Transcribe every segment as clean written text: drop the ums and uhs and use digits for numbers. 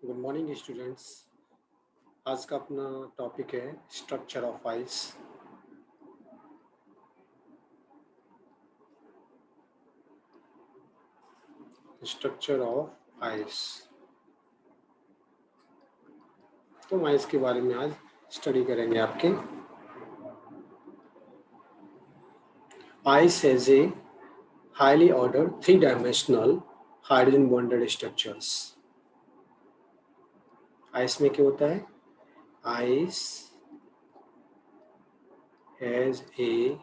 Good morning students. आज का अपना टॉपिक है structure of ice. Structure of ice, तो हम आइस के बारे में आज स्टडी करेंगे आपके। Ice has a highly ordered 3 dimensional hydrogen bonded structures. Ice में क्या होता है? Ice has a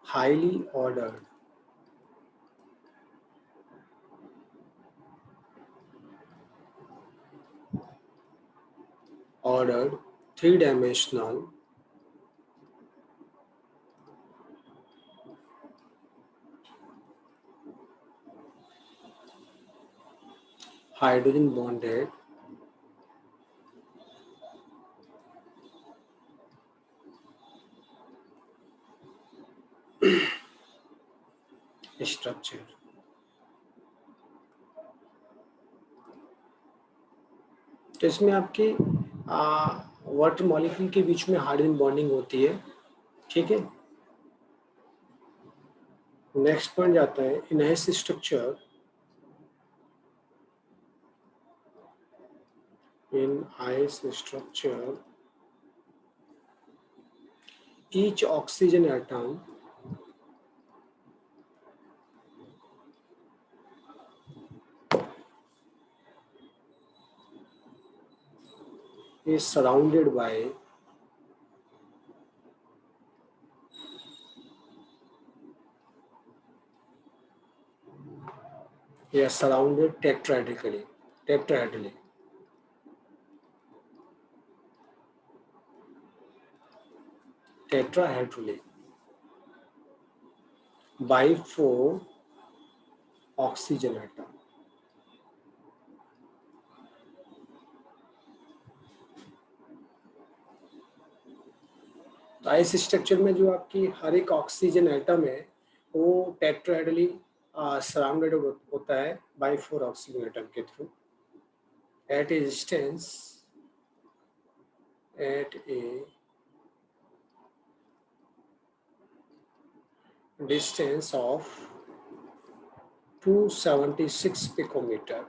highly ordered ordered 3 dimensional hydrogen bonded structure। तो इसमें आपकी वाटर मॉलिक्यूल के बीच में हाइड्रोजन बॉन्डिंग होती है, ठीक है। नेक्स्ट पॉइंट जाता है in ice structure. In ice structure each oxygen atom is surrounded by surrounded tetrahedrally by 4 oxygen atom। तो आइस स्ट्रक्चर में जो आपकी हर एक ऑक्सीजन एटम है वो टेट्राहेड्रली सराउंडेड होता है बाय 4 ऑक्सीजन एटम के through at a distance of 276 picometre.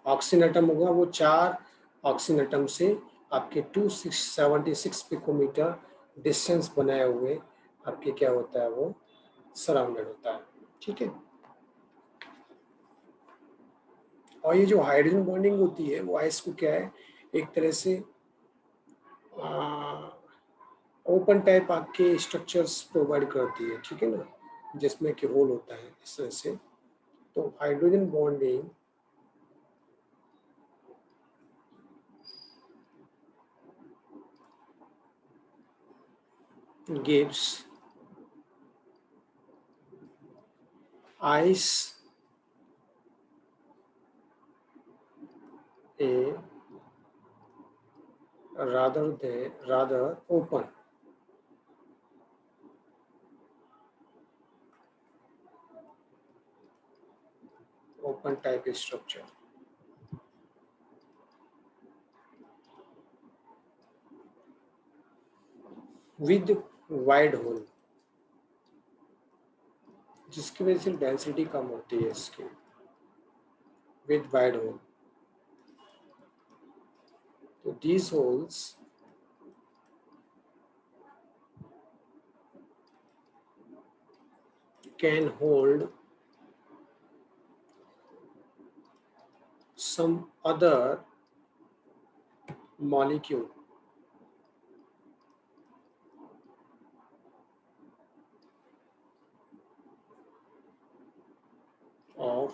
Oxygen atom होगा वो 4 ऑक्सीजन एटम से आपके 276 पिकोमीटर डिस्टेंस बनाए हुए आपके क्या होता है, वो सराउंडेड होता है, ठीक है। और ये जो हाइड्रोजन बॉन्डिंग होती है वो आइस को क्या है, एक तरह से ओपन टाइप आपके स्ट्रक्चर्स प्रोवाइड करती है, ठीक है ना, जिसमें कि होल होता है इस तरह से। तो hydrogen bonding gives ice a rather open type structure with wide hole, जिसकी वजह से डेंसिटी कम होती है इसकी, with wide hole। तो these holes can hold some other molecule of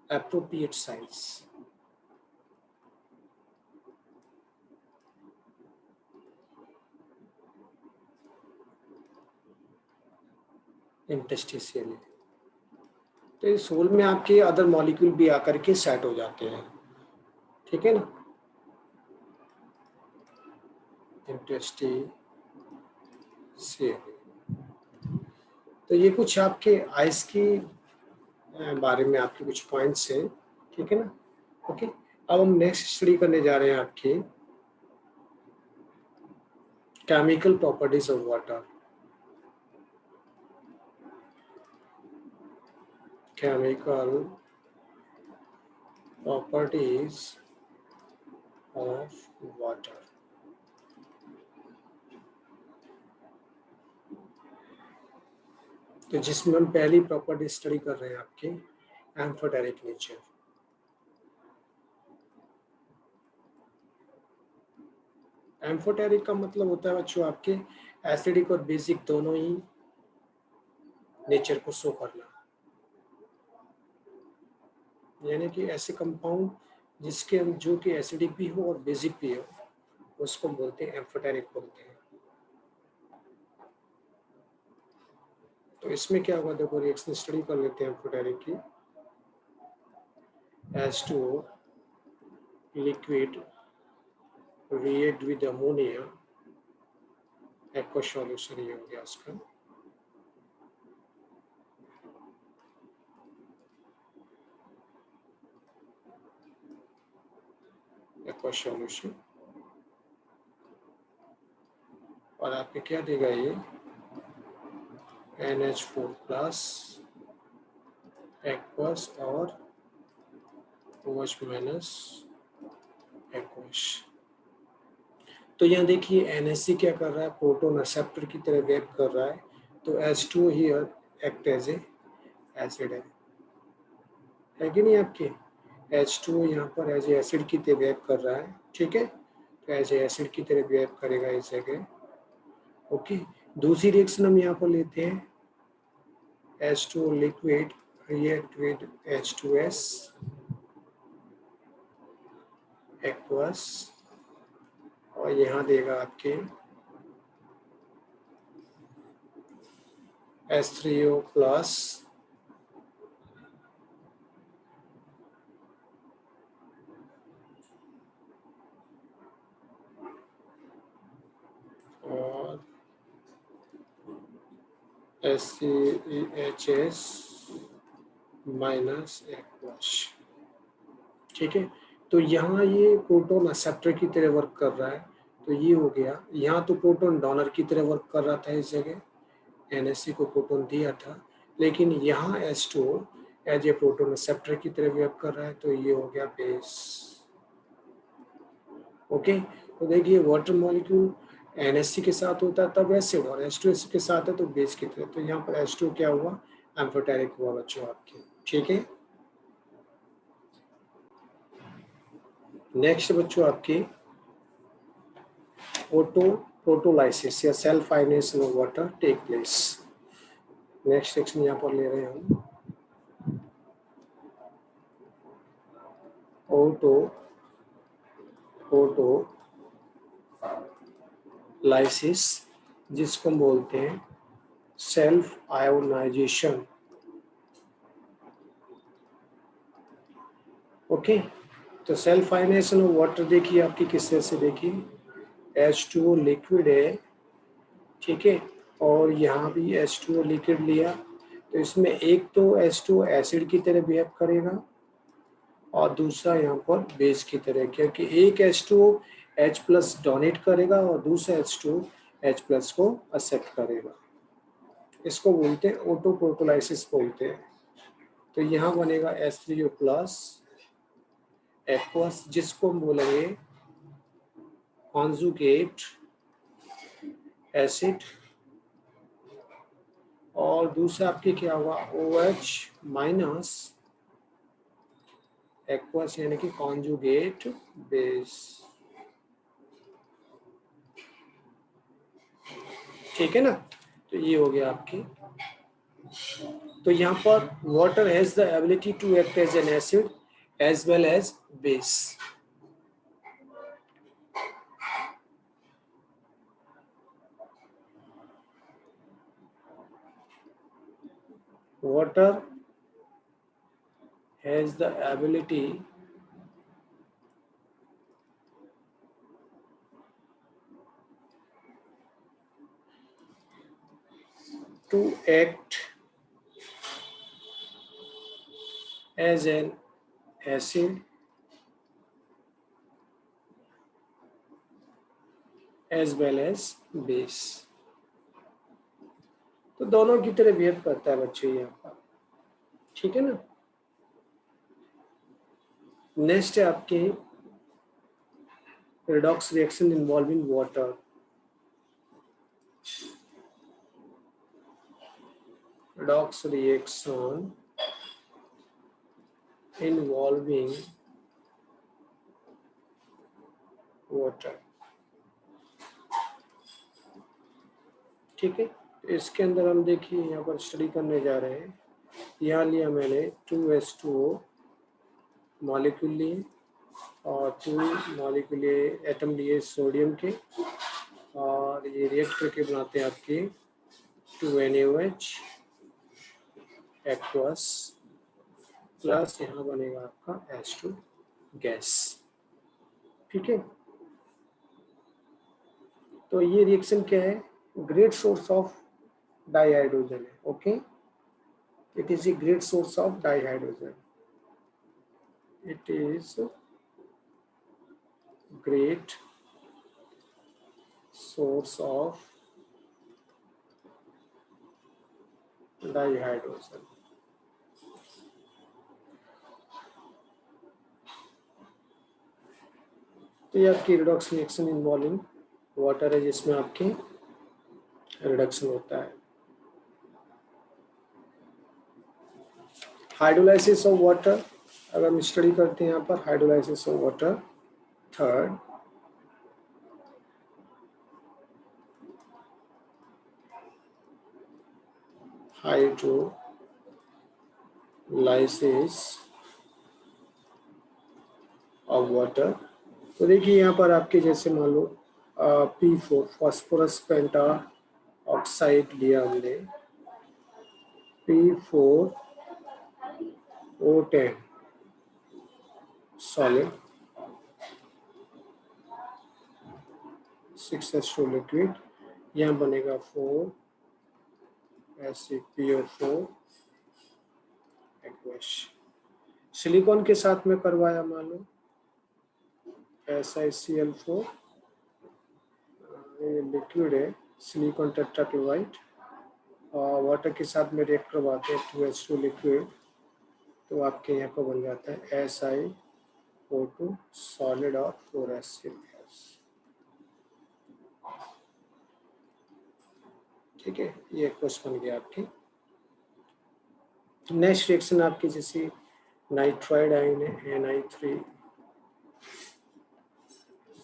appropriate size। इंटरस्टिशियली, तो इस होल में आपके अदर मॉलिक्यूल भी आकर के सेट हो जाते हैं, ठीक है ना। इंटरस्टिशियली, तो ये कुछ आपके आइस के बारे में आपके कुछ पॉइंट्स हैं, ठीक है ना। ओके, अब हम नेक्स्ट स्टडी करने जा रहे हैं आपकी chemical properties of water. Chemical properties of water. तो जिसमें हम पहली प्रॉपर्टी स्टडी कर रहे हैं आपके एम्फोटेरिक नेचर। एम्फोटेरिक का मतलब होता है बच्चों आपके एसिडिक और बेसिक दोनों ही नेचर को शो करना, यानी कि ऐसे कंपाउंड जिसके जो कि एसिडिक भी हो और बेसिक भी हो उसको बोलते हैं एम्फोटेरिक बोलते हैं। तो इसमें क्या होगा, देखो रिएक्शन स्टडी कर लेते हैं एम्फोटेरिक की। H2O liquid react with ammonia, aqueous solution ये हो गया उसका। aqueous solution और आपके क्या देगा ये NH4 प्लस aqueous और OH माइनस aqueous। तो यहाँ देखिए NHC क्या कर रहा है, प्रोटोन रिसेप्टर की तरह रिएक्ट कर रहा है, तो H2O here act as a acid है कि नहीं आपके। H2O यहाँ पर एज ए एसिड की तरह रिएक्ट कर रहा है, ठीक है, तो एज ए एसिड की तरह रिएक्ट करेगा इस जगह। ओके, दूसरी रिएक्शन हम यहाँ पर लेते हैं H2O liquid react with H2S aqueous और यहाँ देगा आपके H3O प्लस और HCHS माइनस एक्वस, ठीक है। तो यहाँ ये प्रोटोन एक्सेप्टर की तरह वर्क कर रहा है, तो ये हो गया। यहाँ तो प्रोटोन डोनर की तरह वर्क कर रहा था इस जगह, NHC को प्रोटोन दिया था, लेकिन यहाँ H2O as a proton acceptor की तरह वर्क कर रहा है, तो ये हो गया बेस। ओके, तो देखिए वाटर मॉलिक्यूल NHC के साथ होता है तब एसिड, और H2S के साथ है तो बेस की तरह। तो यहाँ पर H2O क्या हुआ, एम्फोटेरिक हुआ बच्चों आपके, ठीक है। नेक्स्ट बच्चों आपकी ऑटो प्रोटोलाइसिस या self ionisation of water take place. Next section यहाँ पर ले रहे हैं हम ऑटो लाइसिस, जिसको हम बोलते हैं सेल्फ आयोनाइजेशन। ओके, तो सेल्फ आयोनाइजेशन ऑफ वाटर देखिए आपकी किस तरह से, देखिए H2O लिक्विड है, ठीक है, और यहाँ भी H2O लिक्विड लिया, तो इसमें एक तो H2O एसिड की तरह बिहेव करेगा और दूसरा यहाँ पर बेस की तरह, क्योंकि एक H2O H प्लस डोनेट करेगा और दूसरा H2O H प्लस को एक्सेप्ट करेगा। इसको बोलते हैं ऑटो प्रोटोलाइसिस बोलते हैं। तो यहाँ बनेगा H3O प्लस एक्वस, जिसको हम बोलेंगे कॉन्जुगेट एसिड, और दूसरा आपके क्या हुआ OH माइनस एक्वस यानी कि कॉन्जुगेट बेस, ठीक है ना। तो ये हो गया आपकी। तो यहाँ पर water has the ability to act as an acid as well as base. Water has the ability to act as an acid as well as base. तो दोनों की तरह बिहेव करता है बच्चों यहाँ पर, ठीक है ना। नेक्स्ट है आपके redox reaction involving water। redox reaction involving water, ठीक है। इसके अंदर हम देखिए यहाँ पर स्टडी करने जा रहे हैं। यहाँ लिया मैंने 2H2O मॉलिक्यूल लिए और 2 मॉलिक्यूल एटम लिए सोडियम के, और ये रिएक्ट करके बनाते हैं आपके 2NaOH एक्वस प्लस यहाँ बनेगा आपका H2 गैस, ठीक है। तो ये रिएक्शन क्या है, ग्रेट सोर्स ऑफ डाइहाइड्रोजन है, okay. It is a great source of dihydrogen, it is great source of dihydrogen. तो ये आपकी रिडॉक्स रिएक्शन इन्वॉल्विंग वाटर है, जिसमें आपके रिडक्शन होता है। हाइड्रोलाइसिस ऑफ वाटर, अगर हम स्टडी करते हैं यहाँ पर hydrolysis of water, third hydrolysis of water. तो देखिए यहाँ पर आपके जैसे मान लो P4 फॉस्फोरस पेंटा ऑक्साइड लिया हमने, P4O10 सॉलिड, 6H2 लिक्विड, यहाँ बनेगा 4SiPO4 एक्वस। सिलिकॉन के साथ में करवाया मान लो SiCl4, ये लिक्विड है सिलिकॉन टेट्राक्लोराइड, और वाटर के साथ में रिएक्ट करवाते हैं 2H2 लिक्विड, तो आपके यहाँ पर बन जाता है SiO2 सॉलिड और 4H गैस, ठीक है। ये एक्वस बन गया आपकी। नेक्स्ट रिएक्शन आपकी जैसे नाइट्राइड आयन है Na3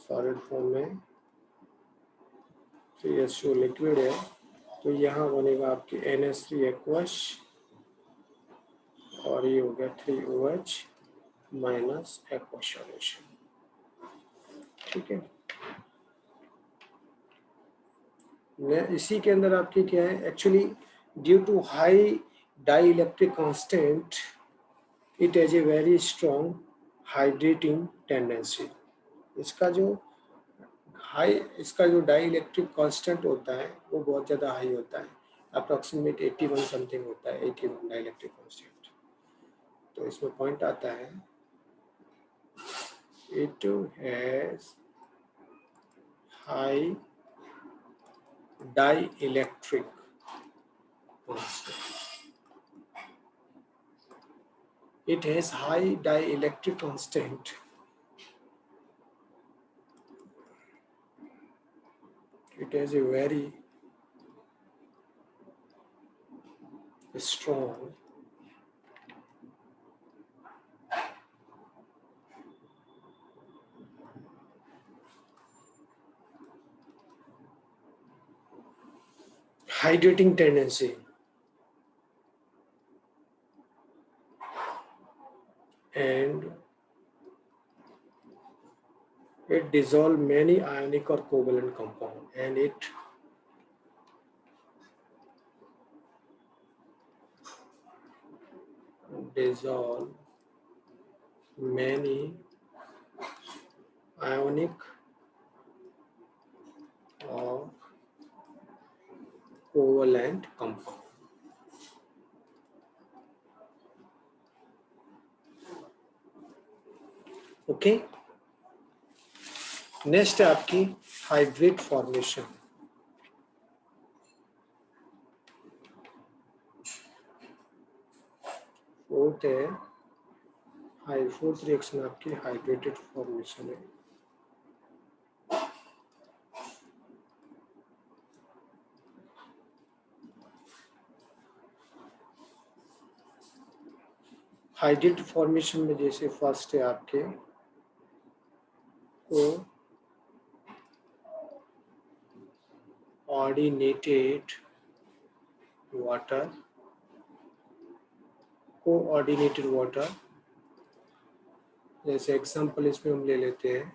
सॉलिड फॉर्म में, 3H2 लिक्विड है, तो यहाँ बनेगा आपकी NH3 एक्वस, और ये हो गया 3OH माइनस एक्वस सॉल्यूशन, ठीक है। इसी के अंदर आपकी क्या है, actually due to high dielectric constant it has a very strong hydrating tendency. इसका जो डाई इलेक्ट्रिक कांस्टेंट होता है वो बहुत ज़्यादा हाई होता है, अप्रॉक्सीमेट 81 समथिंग होता है, 81 डाई इलेक्ट्रिक कांस्टेंट। तो इसमें पॉइंट आता है it has high dielectric constant. It has high dielectric constant. It has a very strong hydrating tendency, and it dissolves many ionic or covalent compound, and it dissolve many ionic or covalent compound. Okay. Next है आपकी hybrid formation. Fourth reaction आपकी हाइब्रिडेड formation है। Hybrid formation में जैसे first है आपके coordinated water, जैसे example इसमें हम ले लेते हैं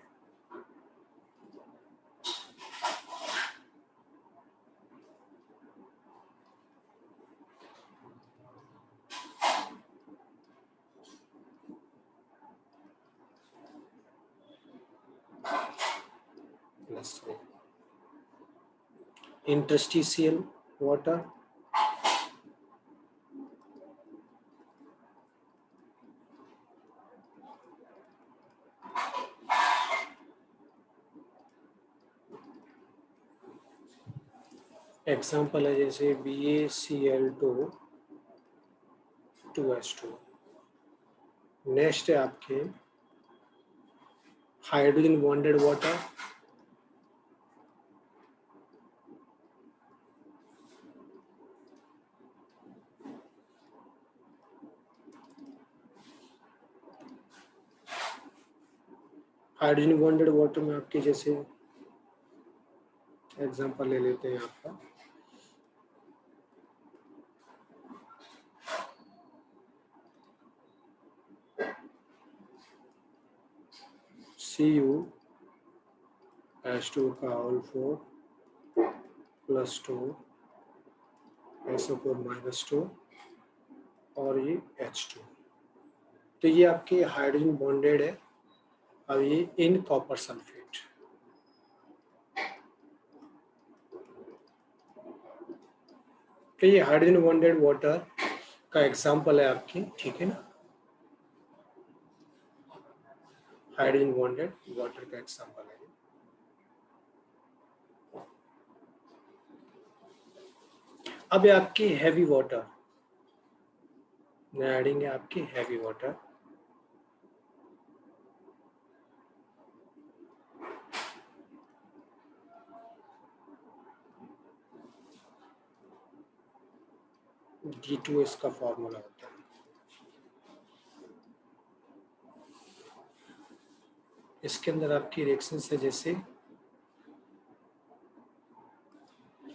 इंटरस्टिशियल वाटर, एग्जांपल है जैसे BaCl2 2H2। नेक्स्ट है आपके hydrogen bonded water, hydrogen bonded water में आपके जैसे एग्जांपल ले लेते हैं आपका CuH2 का होल 4 +2 SO4 -2 और ये H2। तो ये आपके हाइड्रोजन बॉन्डेड है। अब ये इन कॉपर सल्फेट, तो ये हाइड्रोजन बॉन्डेड वाटर का एग्जांपल है आपकी, ठीक है ना, हाइड्रोजन बॉन्डेड वाटर का एग्जांपल है। अब ये आपकी हैवी वाटर, एडिंग है आपकी हैवी वाटर, D2 इसका फॉर्मूला होता है। इसके अंदर आपकी रिएक्शन है जैसे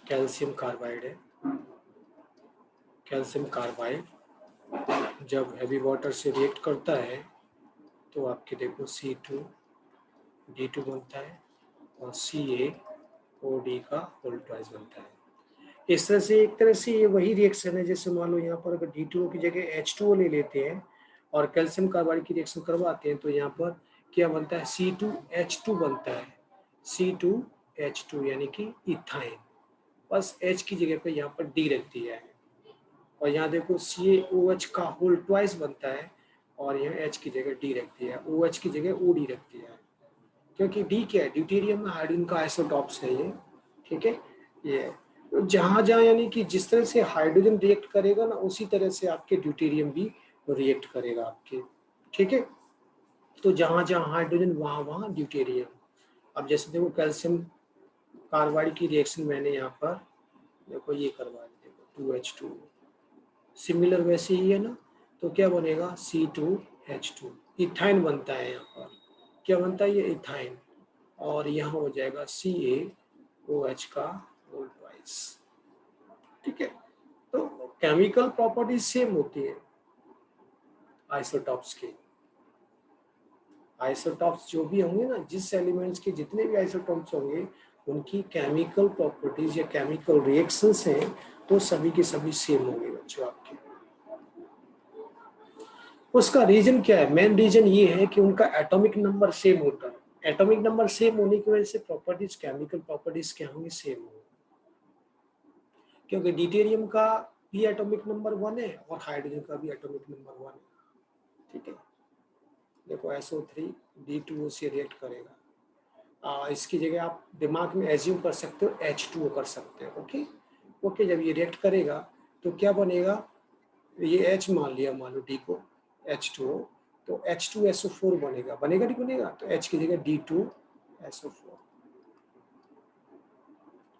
कैल्शियम कार्बाइड है, कैल्शियम कार्बाइड जब हैवी वाटर से रिएक्ट करता है तो आपके देखो C2D2 बनता है और CaOD का होल ट्वाइस बनता है। इस तरह से एक तरह से ये वही रिएक्शन है जैसे मान लो यहाँ पर अगर D2O की जगह H2O ले लेते हैं और कैल्शियम कार्बाइड की रिएक्शन करवाते हैं तो यहाँ पर क्या बनता है, C2H2 बनता है, C2H2 यानी कि इथाइन, बस H की जगह पे यहाँ पर D रख दिया है और यहाँ देखो CaOH का होल ट्वाइस बनता है और यहाँ H की जगह D रख दिया है, OH की जगह OD रख दिया है, क्योंकि D क्या है, ड्यूटेरियम में हाइड्रोजन का आइसोटॉप्स है ये, ठीक है। ये जहाँ जहाँ यानी कि जिस तरह से हाइड्रोजन रिएक्ट करेगा ना उसी तरह से आपके ड्यूटेरियम भी रिएक्ट करेगा आपके, ठीक है। तो जहाँ जहाँ हाइड्रोजन वहाँ वहाँ ड्यूटेरियम। अब जैसे देखो कैल्शियम कार्बाइड की रिएक्शन मैंने यहाँ पर देखो ये करवा दी, देखो 2H2 सिमिलर वैसे ही है ना, तो क्या बनेगा C2H2 इथाइन बनता है, यहाँ पर क्या बनता है ये इथाइन और यहाँ हो जाएगा CaOH का होल ट्वाइस, ठीक है। तो केमिकल प्रॉपर्टीज सेम होती है आइसोटॉप्स की, आइसोटॉप्स जो भी होंगे ना, जिस एलिमेंट्स के जितने भी आइसोटॉप्स होंगे उनकी केमिकल प्रॉपर्टीज या केमिकल रिएक्शंस हैं तो सभी के सभी सेम होंगे बच्चों आपके। उसका रीजन क्या है, मेन रीजन ये है कि उनका एटॉमिक नंबर सेम होता है। एटॉमिक नंबर सेम होने की वजह से प्रॉपर्टीज, केमिकल प्रॉपर्टीज क्या होंगी, सेम होंगी, क्योंकि ड्यूटेरियम का भी एटॉमिक नंबर 1 है और हाइड्रोजन का भी एटॉमिक नंबर 1 है, ठीक है। देखो SO3 D2O से रिएक्ट करेगा। इसकी जगह आप दिमाग में एज्यूम कर सकते हो H2O कर सकते हो। ओके ओके, जब ये रिएक्ट करेगा तो क्या बनेगा, ये H मान लिया, मान लो D को H2O, तो H2SO4 बनेगा, बनेगा नहीं बनेगा, तो H की जगह D2SO4।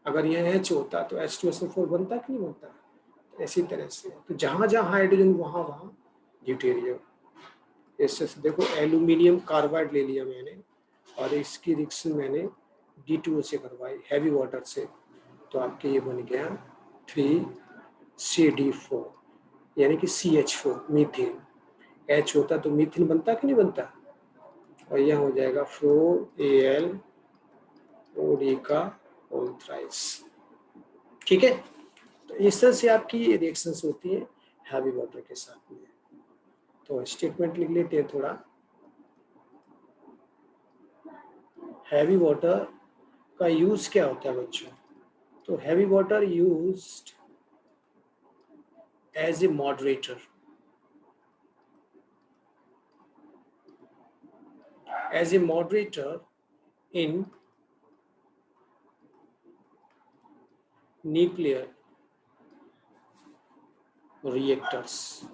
अगर यह H होता तो H2SO4 बनता कि नहीं बनता, तो इसी तरह से तो जहां जहां हाइड्रोजन वहां वहां ड्यूटेरियम। इससे देखो एल्यूमिनियम कार्बाइड ले लिया मैंने और इसकी रिएक्शन मैंने D2O से करवाई हैवी वाटर से, तो आपके ये बन गया 3CD4 यानी कि CH4 मीथेन। H होता तो मीथेन बनता कि नहीं बनता, और यह हो जाएगा 4AlOD का होल थ्राइस। ठीक है, तो इस तरह से आपकी रिएक्शंस होती है हैवी वाटर के साथ में। तो स्टेटमेंट लिख लेते हैं थोड़ा। हैवी वाटर का यूज क्या होता है बच्चों, तो heavy water used as a moderator, as a moderator in nuclear reactors।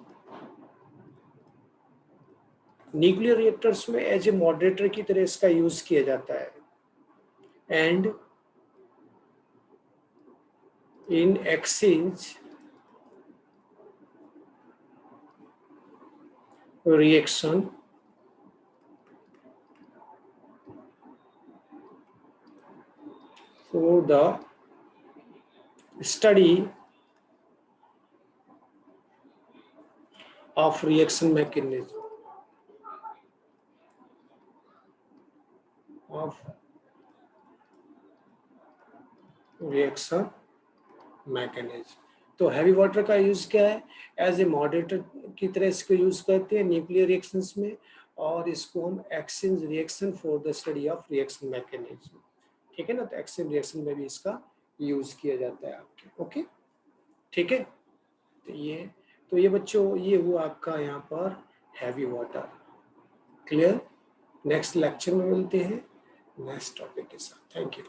Nuclear reactors में एज ए मॉडरेटर की तरह इसका यूज किया जाता है, and in exchange reaction for the study of reaction mechanism of reaction mechanism। तो heavy water का use क्या है, एज ए मॉडरेटर की तरह इसको यूज करते हैं न्यूक्लियर रिएक्शंस में, और इसको हम exchange reaction for the study of reaction mechanism. ठीक है ना, तो एक्सचेंज रिएक्शन में भी इसका यूज किया जाता है आपके। ओके ठीक है, तो ये बच्चों ये हुआ आपका यहाँ पर heavy water. Clear, next lecture में मिलते हैं नेक्स्ट टॉपिक के साथ। Thank you.